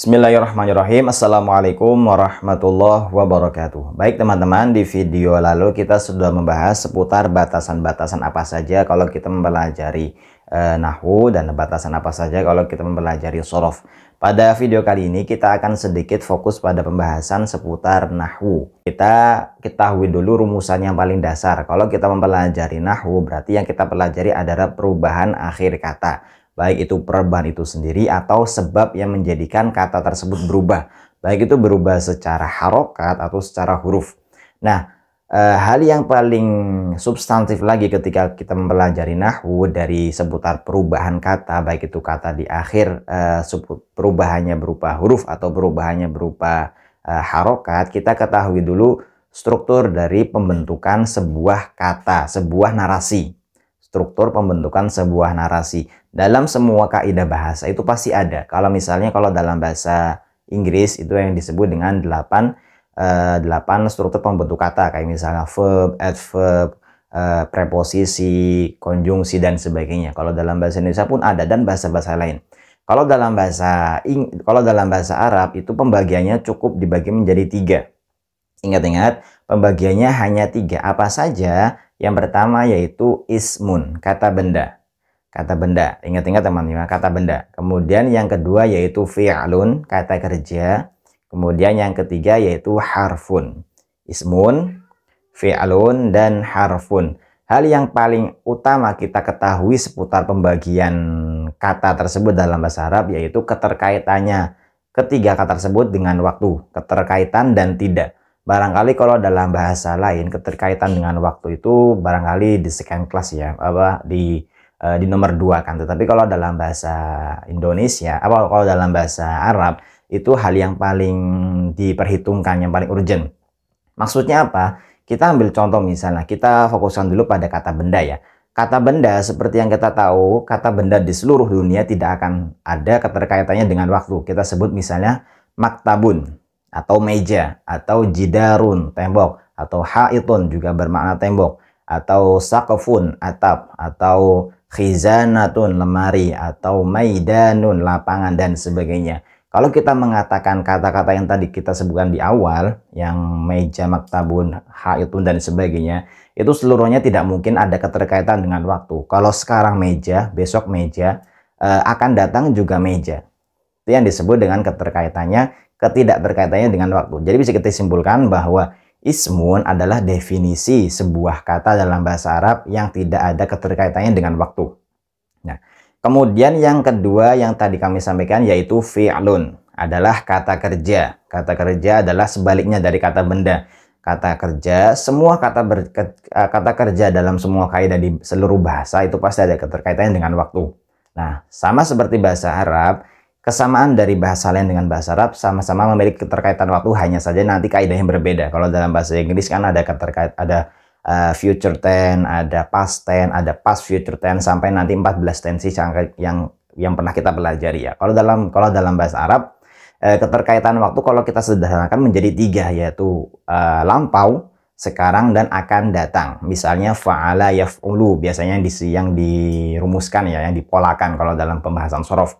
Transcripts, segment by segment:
Bismillahirrahmanirrahim. Assalamualaikum warahmatullahi wabarakatuh. Baik teman-teman, di video lalu kita sudah membahas seputar batasan-batasan apa saja kalau kita mempelajari nahwu dan batasan apa saja kalau kita mempelajari shorof. Pada video kali ini kita akan sedikit fokus pada pembahasan seputar nahwu. Kita ketahui dulu rumusan yang paling dasar. Kalau kita mempelajari nahwu berarti yang kita pelajari adalah perubahan akhir kata. Baik itu perubahan itu sendiri atau sebab yang menjadikan kata tersebut berubah. Baik itu berubah secara harokat atau secara huruf. Nah, hal yang paling substantif lagi ketika kita mempelajari nahwu dari seputar perubahan kata, baik itu kata di akhir perubahannya berupa huruf atau perubahannya berupa harokat, kita ketahui dulu struktur dari pembentukan sebuah kata, sebuah narasi. Struktur pembentukan sebuah narasi. Dalam semua kaidah bahasa itu pasti ada. Kalau misalnya dalam bahasa Inggris itu yang disebut dengan 8 struktur pembentuk kata, kayak misalnya verb, adverb, preposisi, konjungsi dan sebagainya. Kalau dalam bahasa Indonesia pun ada dan bahasa-bahasa lain. Kalau dalam bahasa Arab itu pembagiannya cukup dibagi menjadi 3. Ingat-ingat, pembagiannya hanya 3. Apa saja? Yang pertama yaitu ismun, kata benda. Kata benda, ingat-ingat teman-teman, kata benda. Kemudian yang kedua yaitu fi'lun, kata kerja. Kemudian yang ketiga yaitu harfun. Ismun, fi'lun, dan harfun. Hal yang paling utama kita ketahui seputar pembagian kata tersebut dalam bahasa Arab yaitu keterkaitannya ketiga kata tersebut dengan waktu, keterkaitan dan tidak. Barangkali kalau dalam bahasa lain keterkaitan dengan waktu itu barangkali di second class ya, di nomor 2 kan. Tetapi kalau dalam bahasa Indonesia, kalau dalam bahasa Arab itu hal yang paling diperhitungkan, yang paling urgent. Maksudnya apa? Kita ambil contoh misalnya, kita fokuskan dulu pada kata benda ya. Kata benda seperti yang kita tahu, kata benda di seluruh dunia tidak akan ada keterkaitannya dengan waktu. Kita sebut misalnya maktabun atau meja, atau jidarun, tembok, atau haitun juga bermakna tembok, atau saqafun, atap, atau khizanatun, lemari, atau maidanun, lapangan, dan sebagainya. Kalau kita mengatakan kata-kata yang tadi kita sebutkan di awal, yang meja, maktabun, haitun, dan sebagainya, itu seluruhnya tidak mungkin ada keterkaitan dengan waktu. Kalau sekarang meja, besok meja, akan datang juga meja. Itu yang disebut dengan keterkaitannya, ketidakterkaitannya dengan waktu. Jadi bisa kita simpulkan bahwa ismun adalah definisi sebuah kata dalam bahasa Arab yang tidak ada keterkaitannya dengan waktu. Nah, kemudian yang kedua yang tadi kami sampaikan yaitu fi'lun, adalah kata kerja. Kata kerja adalah sebaliknya dari kata benda. Kata kerja, semua kata kerja dalam semua kaidah di seluruh bahasa itu pasti ada keterkaitannya dengan waktu. Nah, sama seperti bahasa Arab, kesamaan dari bahasa lain dengan bahasa Arab sama-sama memiliki keterkaitan waktu, hanya saja nanti kaidah yang berbeda. Kalau dalam bahasa Inggris kan ada future tense, ada past tense, ada past future tense, sampai nanti 14 tensi yang pernah kita pelajari ya. Kalau dalam bahasa Arab keterkaitan waktu kalau kita sederhanakan menjadi 3, yaitu lampau, sekarang, dan akan datang. Misalnya fa'ala yaf'ulu biasanya yang dirumuskan ya, yang dipolakan kalau dalam pembahasan shorof.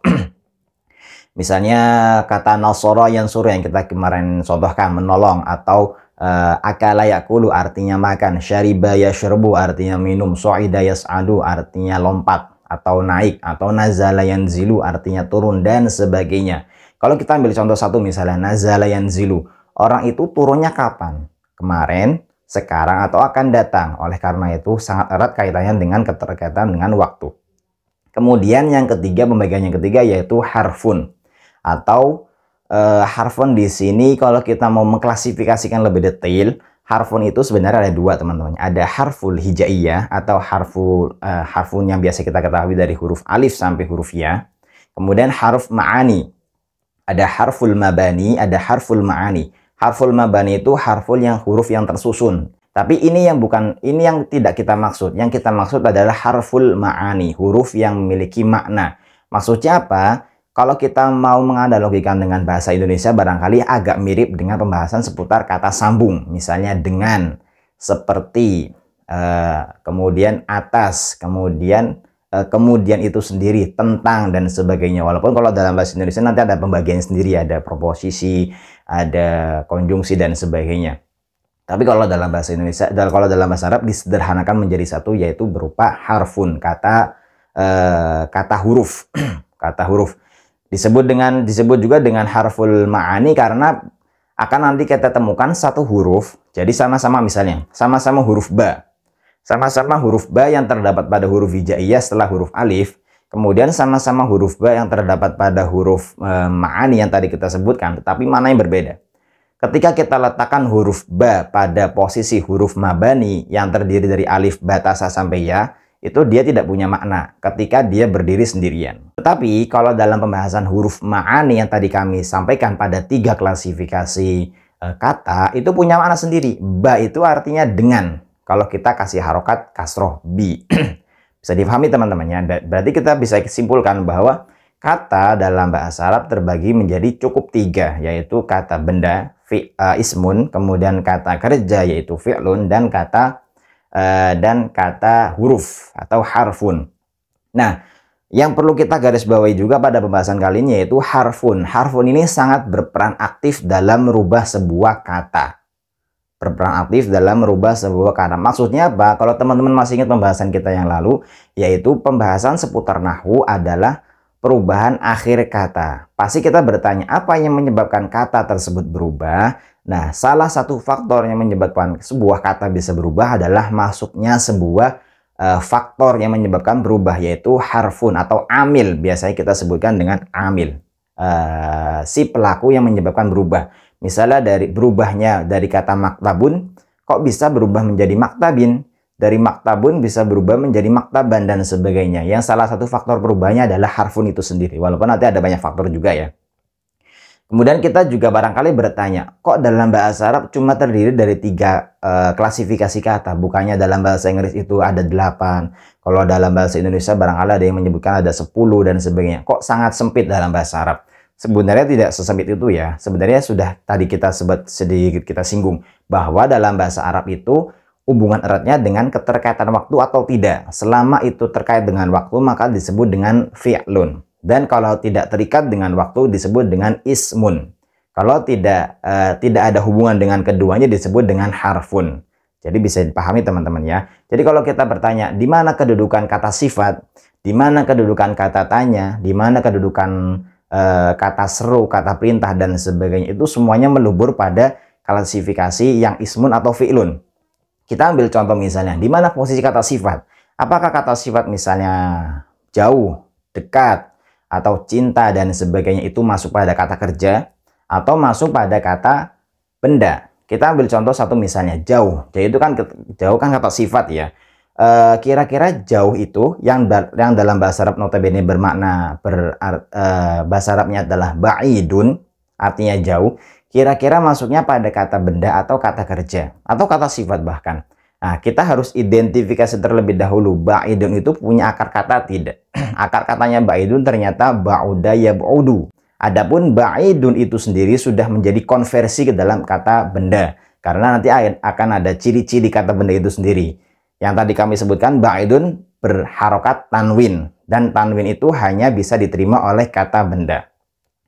Misalnya kata nasara yansuru yang kita kemarin contohkan, menolong, atau akala yakulu artinya makan, syariba yashrabu artinya minum, su'ida yas'adu artinya lompat atau naik, atau nazala yanzilu artinya turun, dan sebagainya. Kalau kita ambil contoh satu misalnya nazala yanzilu, orang itu turunnya kapan? Kemarin, sekarang, atau akan datang. Oleh karena itu sangat erat kaitannya dengan keterkaitan dengan waktu. Kemudian yang ketiga, pembagian yang ketiga yaitu harfun. Atau harfun di sini kalau kita mau mengklasifikasikan lebih detail, harfun itu sebenarnya ada 2 teman-teman. Ada harful hijaiyah atau harfun yang biasa kita ketahui dari huruf alif sampai huruf ya. Kemudian harf ma'ani. Ada harful mabani, ada harful ma'ani. Harful mabani itu huruf yang tersusun. Tapi ini yang tidak kita maksud. Yang kita maksud adalah harful ma'ani, huruf yang memiliki makna. Maksudnya apa? Kalau kita mau menganalogikan dengan bahasa Indonesia barangkali agak mirip dengan pembahasan seputar kata sambung. Misalnya dengan, seperti, kemudian atas, kemudian kemudian itu sendiri, tentang dan sebagainya. Walaupun kalau dalam bahasa Indonesia nanti ada pembagian sendiri, ada proposisi, ada konjungsi dan sebagainya. Tapi kalau dalam bahasa Indonesia, kalau dalam bahasa Arab disederhanakan menjadi satu, yaitu berupa harfun, kata huruf. Kata huruf disebut juga dengan harful ma'ani karena akan nanti kita temukan satu huruf. Jadi sama-sama, misalnya sama-sama huruf ba. Sama-sama huruf ba yang terdapat pada huruf hijaiyah setelah huruf alif. Kemudian sama-sama huruf ba yang terdapat pada huruf ma'ani yang tadi kita sebutkan, tetapi mana yang berbeda. Ketika kita letakkan huruf ba pada posisi huruf mabani yang terdiri dari alif, ba, ta, sa, sampai ya, itu dia tidak punya makna ketika dia berdiri sendirian. Tetapi kalau dalam pembahasan huruf ma'ani yang tadi kami sampaikan pada 3 klasifikasi kata, itu punya makna sendiri. Ba itu artinya dengan. Kalau kita kasih harokat kasroh bi. Bisa dipahami teman-temannya. Berarti kita bisa simpulkan bahwa kata dalam bahasa Arab terbagi menjadi cukup 3, yaitu kata benda, ismun, kemudian kata kerja yaitu fi'lun, dan kata huruf atau harfun. Nah, yang perlu kita garis bawahi juga pada pembahasan kali ini yaitu harfun. Harfun ini sangat berperan aktif dalam merubah sebuah kata. Berperan aktif dalam merubah sebuah kata. Maksudnya apa? Kalau teman-teman masih ingat pembahasan kita yang lalu, yaitu pembahasan seputar nahwu adalah perubahan akhir kata. Pasti kita bertanya, apa yang menyebabkan kata tersebut berubah? Nah, salah satu faktor yang menyebabkan sebuah kata bisa berubah adalah masuknya sebuah faktor yang menyebabkan berubah, yaitu harfun atau amil. Biasanya kita sebutkan dengan amil. Si pelaku yang menyebabkan berubah. Misalnya berubahnya dari kata maktabun, kok bisa berubah menjadi maktabin? Dari maktabun bisa berubah menjadi maktaban dan sebagainya. Yang salah satu faktor perubahannya adalah harfun itu sendiri. Walaupun nanti ada banyak faktor juga ya. Kemudian kita juga barangkali bertanya, kok dalam bahasa Arab cuma terdiri dari 3 klasifikasi kata? Bukannya dalam bahasa Inggris itu ada 8. Kalau dalam bahasa Indonesia barangkali ada yang menyebutkan ada 10 dan sebagainya. Kok sangat sempit dalam bahasa Arab? Sebenarnya tidak sesempit itu ya. Sebenarnya sudah tadi kita sedikit kita singgung bahwa dalam bahasa Arab itu hubungan eratnya dengan keterkaitan waktu atau tidak. Selama itu terkait dengan waktu maka disebut dengan fi'lun. Dan kalau tidak terikat dengan waktu disebut dengan ismun. Kalau tidak ada hubungan dengan keduanya disebut dengan harfun. Jadi bisa dipahami teman-teman ya. Jadi kalau kita bertanya di mana kedudukan kata sifat, di mana kedudukan kata tanya, di mana kedudukan kata seru, kata perintah dan sebagainya, itu semuanya melubur pada klasifikasi yang ismun atau fi'lun. Kita ambil contoh misalnya, di mana posisi kata sifat? Apakah kata sifat misalnya jauh, dekat, atau cinta dan sebagainya itu masuk pada kata kerja atau masuk pada kata benda? Kita ambil contoh satu misalnya, jauh. Jadi itu kan jauh kan kata sifat ya. Kira-kira jauh itu yang dalam bahasa Arab notabene bermakna bahasa Arabnya adalah ba'idun, artinya jauh. Kira-kira masuknya pada kata benda atau kata kerja atau kata sifat bahkan. Nah, kita harus identifikasi terlebih dahulu. Ba'idun itu punya akar kata tidak? Akar katanya ba'idun ternyata ba'uda yab'udu. Adapun ba'idun itu sendiri sudah menjadi konversi ke dalam kata benda. Karena nanti akan ada ciri-ciri kata benda itu sendiri. Yang tadi kami sebutkan ba'idun berharokat tanwin. Dan tanwin itu hanya bisa diterima oleh kata benda.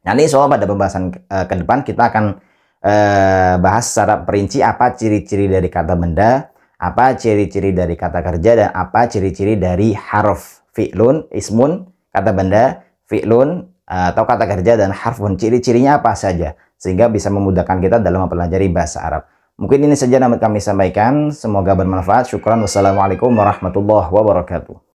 Nanti soal pada pembahasan ke depan kita akan bahas secara perinci apa ciri-ciri dari kata benda, apa ciri-ciri dari kata kerja, dan apa ciri-ciri dari harf. Fi'lun, ismun, kata benda, fi'lun, atau kata kerja, dan harfun. Ciri-cirinya apa saja. Sehingga bisa memudahkan kita dalam mempelajari bahasa Arab. Mungkin ini saja yang kami sampaikan. Semoga bermanfaat. Syukran. Wassalamualaikum warahmatullahi wabarakatuh.